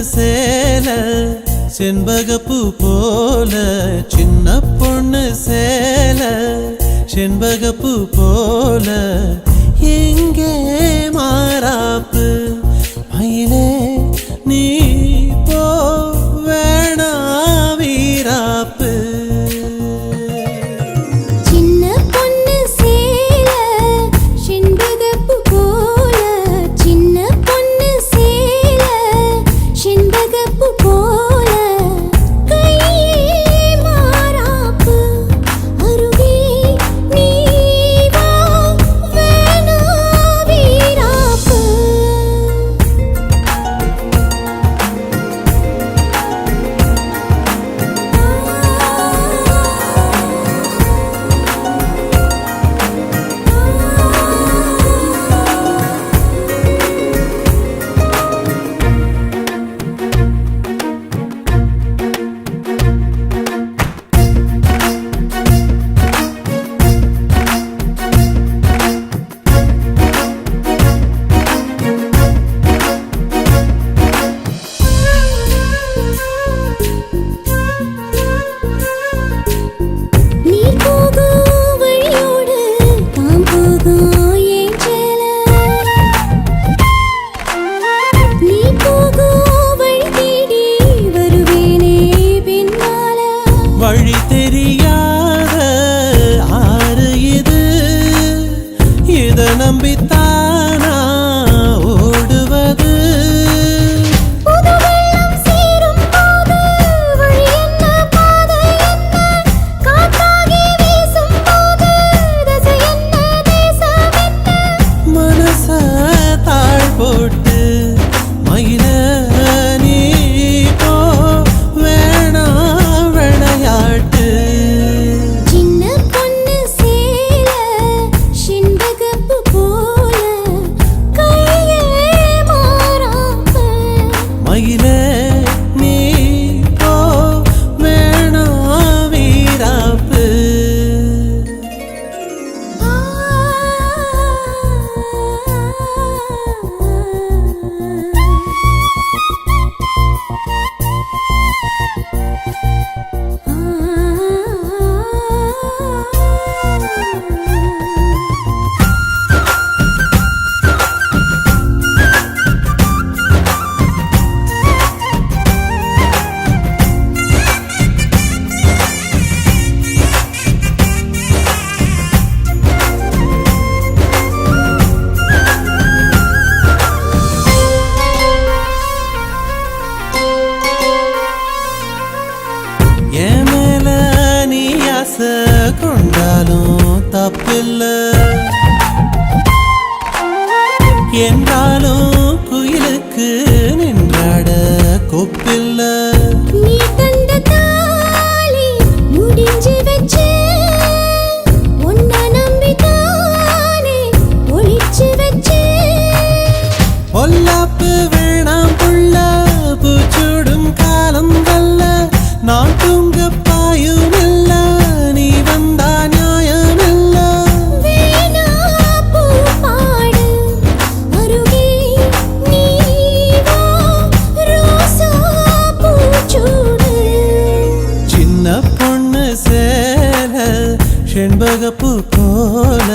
சேல செண்பகப்பூ போல சின்ன பொண்ணு சேல செண்பகப்பூ போல எங்கே மாறாப்பு மயிலே நீ போ வேணா வீராப்பு வழி தெரியாத ஆறு இது இத நம்பித்தானா ஓடுவது மனச தாழ் போட்டு மயில மயிலே நீ போ வேணா வீராப்பு என் மேல நீ ஆசை கொண்டாலும் தப்பில்ல என்றாலும் குயிலுக்கு நின்றாட கொப்பில்ல நீ தந்த தாலி முடிஞ்சு வச்சு உன்னை நம்பித்தானே ஒளிச்சு வச்சு பொல்லாப்பு வேணாம் புள்ள பூச்சூடும் காலம் வல்ல நான் தூங்க பாயும் இல்ல நீ வந்தா நியாயம் இல்ல வேணா பூ பாடு அருகே நீ வா ரோசா பூச்சூடு சின்ன பொண்ணு சேல செண்பகப்பூ போல